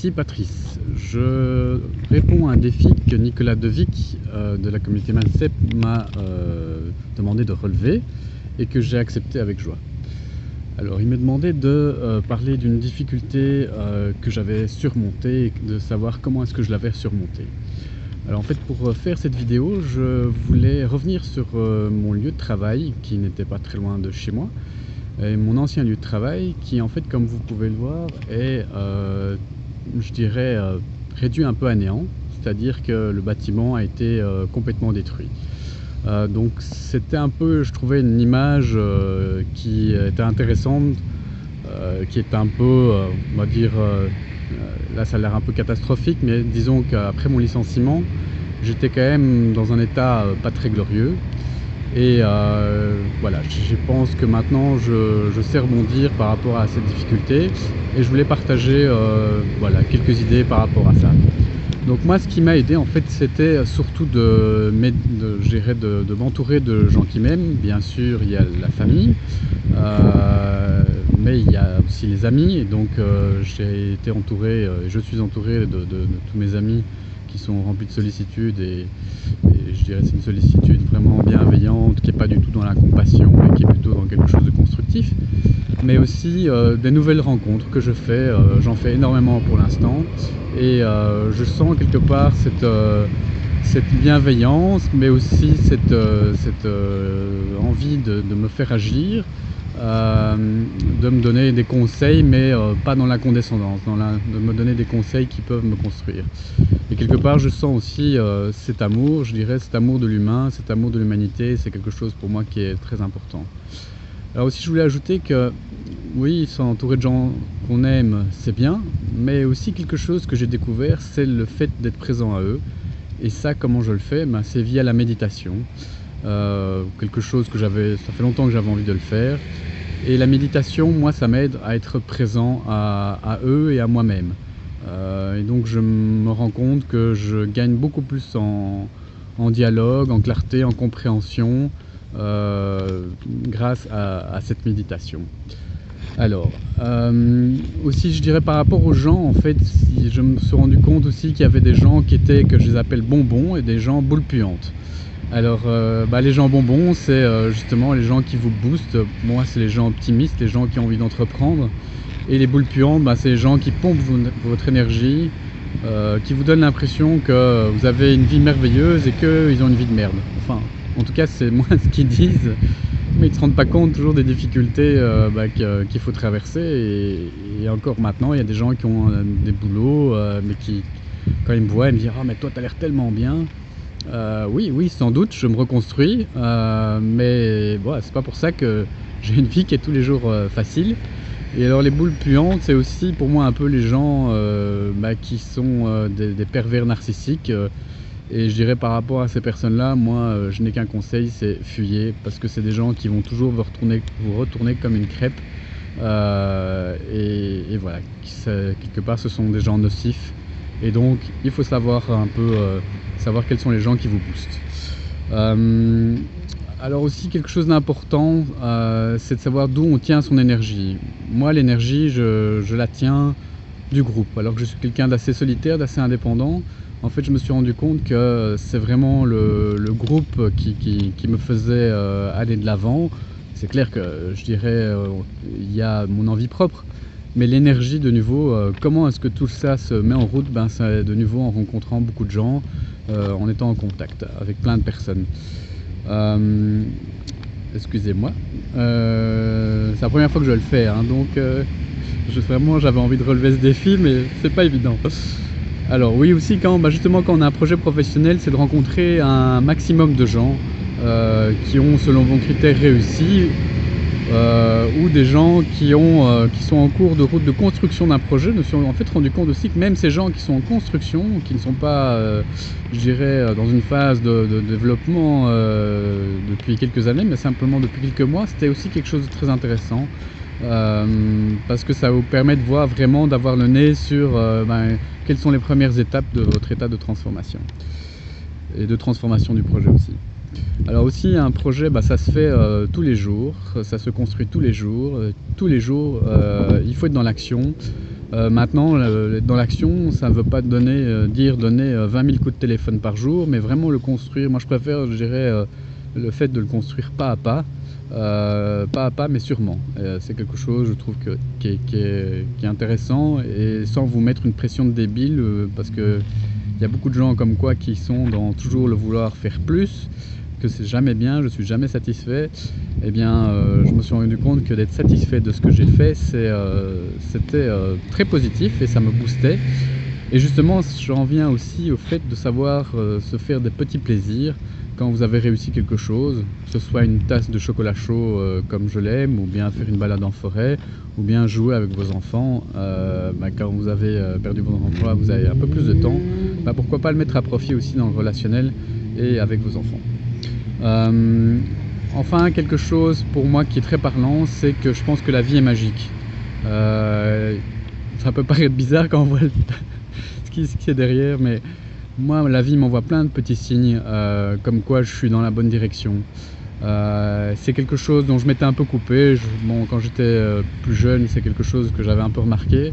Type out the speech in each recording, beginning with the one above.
ici Patrice. Je réponds à un défi que Nicolas Devic de la communauté Mindset m'a demandé de relever et que j'ai accepté avec joie. Alors il me demandait de parler d'une difficulté que j'avais surmontée et de savoir comment est-ce que je l'avais surmontée. Alors en fait, pour faire cette vidéo, je voulais revenir sur mon lieu de travail qui n'était pas très loin de chez moi. Et mon ancien lieu de travail qui en fait, comme vous pouvez le voir, est je dirais réduit un peu à néant, c'est-à-dire que le bâtiment a été complètement détruit. Donc c'était un peu, je trouvais, une image qui était intéressante, qui est un peu, on va dire, là ça a l'air un peu catastrophique, mais disons qu'après mon licenciement, j'étais quand même dans un état pas très glorieux. Et voilà, je pense que maintenant je sais rebondir par rapport à cette difficulté et je voulais partager voilà, quelques idées par rapport à ça. Donc moi, ce qui m'a aidé en fait, c'était surtout de m'entourer de gens qui m'aiment. Bien sûr, il y a la famille, mais il y a aussi les amis. Et donc j'ai été entouré, je suis entouré de tous mes amis qui sont remplis de sollicitude et je dirais c'est une sollicitude vraiment bienveillante, qui n'est pas du tout dans la compassion et qui est plutôt dans quelque chose de constructif, mais aussi des nouvelles rencontres que je fais, j'en fais énormément pour l'instant et je sens quelque part cette bienveillance, mais aussi cette envie de me faire agir, de me donner des conseils, mais pas dans la condescendance, de me donner des conseils qui peuvent me construire. Et quelque part je sens aussi cet amour, je dirais cet amour de l'humain, cet amour de l'humanité, c'est quelque chose pour moi qui est très important. Alors aussi je voulais ajouter que oui, s'entourer de gens qu'on aime c'est bien, mais aussi quelque chose que j'ai découvert, c'est le fait d'être présent à eux. Et ça, comment je le fais? C'est via la méditation, quelque chose que ça fait longtemps que j'avais envie de le faire. Et la méditation, moi, ça m'aide à être présent à eux et à moi-même. Et donc je me rends compte que je gagne beaucoup plus en dialogue, en clarté, en compréhension grâce à cette méditation. Alors, aussi je dirais par rapport aux gens, en fait, je me suis rendu compte aussi qu'il y avait des gens que je les appelle bonbons et des gens boules puantes. Alors les gens bonbons, c'est justement les gens qui vous boostent. Moi c'est les gens optimistes, les gens qui ont envie d'entreprendre. Et les boules puantes, c'est les gens qui pompent votre énergie, qui vous donnent l'impression que vous avez une vie merveilleuse et qu'ils ont une vie de merde. Enfin, en tout cas c'est moi ce qu'ils disent, mais ils ne se rendent pas compte toujours des difficultés qu'il faut traverser. Et encore maintenant, il y a des gens qui ont des boulots, mais qui, quand ils me voient, ils me disent « Ah mais toi t'as l'air tellement bien ». Oui, sans doute, je me reconstruis, mais bon, c'est pas pour ça que j'ai une vie qui est tous les jours facile. Et alors les boules puantes, c'est aussi pour moi un peu les gens qui sont des pervers narcissiques. Et je dirais par rapport à ces personnes-là, moi je n'ai qu'un conseil, c'est fuyez, parce que c'est des gens qui vont toujours vous retourner comme une crêpe. Et voilà, quelque part ce sont des gens nocifs. Et donc il faut savoir un peu savoir quels sont les gens qui vous boostent. Alors aussi quelque chose d'important, c'est de savoir d'où on tient son énergie. Moi l'énergie je la tiens du groupe, alors que je suis quelqu'un d'assez solitaire, d'assez indépendant. En fait je me suis rendu compte que c'est vraiment le groupe qui me faisait aller de l'avant. C'est clair que je dirais il y a mon envie propre, mais l'énergie de nouveau, comment est-ce que tout ça se met en route? C'est de nouveau en rencontrant beaucoup de gens, en étant en contact avec plein de personnes. Excusez-moi, c'est la première fois que je le fais, hein, donc vraiment j'avais envie de relever ce défi, mais c'est pas évident. Alors oui, aussi justement quand on a un projet professionnel, c'est de rencontrer un maximum de gens qui ont selon vos critères réussi, ou des gens qui sont en cours de route de construction d'un projet. Je me suis en fait rendu compte aussi que même ces gens qui sont en construction, qui ne sont pas je dirais dans une phase de développement depuis quelques années, mais simplement depuis quelques mois, c'était aussi quelque chose de très intéressant, parce que ça vous permet de voir vraiment, d'avoir le nez sur quelles sont les premières étapes de votre état de transformation et de transformation du projet aussi. Alors aussi un projet, ça se fait tous les jours, ça se construit tous les jours, il faut être dans l'action. Maintenant, dans l'action, ça ne veut pas donner 20 000 coups de téléphone par jour, mais vraiment le construire. Moi, je préfère, je dirais, le fait de le construire pas à pas, mais sûrement. C'est quelque chose, je trouve, qui est intéressant, et sans vous mettre une pression de débile, parce que il y a beaucoup de gens comme quoi qui sont dans toujours le vouloir faire plus, que c'est jamais bien, je suis jamais satisfait. Eh bien, je me suis rendu compte que d'être satisfait de ce que j'ai fait, c'était très positif et ça me boostait. Et justement, j'en viens aussi au fait de savoir se faire des petits plaisirs quand vous avez réussi quelque chose, que ce soit une tasse de chocolat chaud comme je l'aime, ou bien faire une balade en forêt, ou bien jouer avec vos enfants. Quand vous avez perdu votre emploi, vous avez un peu plus de temps, pourquoi pas le mettre à profit aussi dans le relationnel et avec vos enfants. Enfin, quelque chose pour moi qui est très parlant, c'est que je pense que la vie est magique. Ça peut paraître bizarre quand on voit ce qui est derrière, mais moi, la vie m'envoie plein de petits signes, comme quoi je suis dans la bonne direction. C'est quelque chose dont je m'étais un peu coupé. Quand j'étais plus jeune, c'est quelque chose que j'avais un peu remarqué,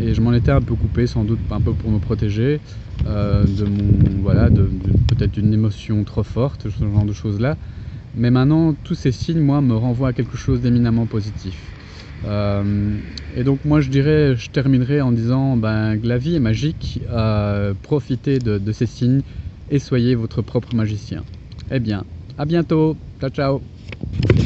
et je m'en étais un peu coupé, sans doute un peu pour me protéger de peut-être une émotion trop forte, ce genre de choses là. Mais maintenant, tous ces signes, moi, me renvoient à quelque chose d'éminemment positif. Et donc moi, je terminerai en disant que la vie est magique. Profitez de ces signes et soyez votre propre magicien. Eh bien, à bientôt. Ciao, ciao.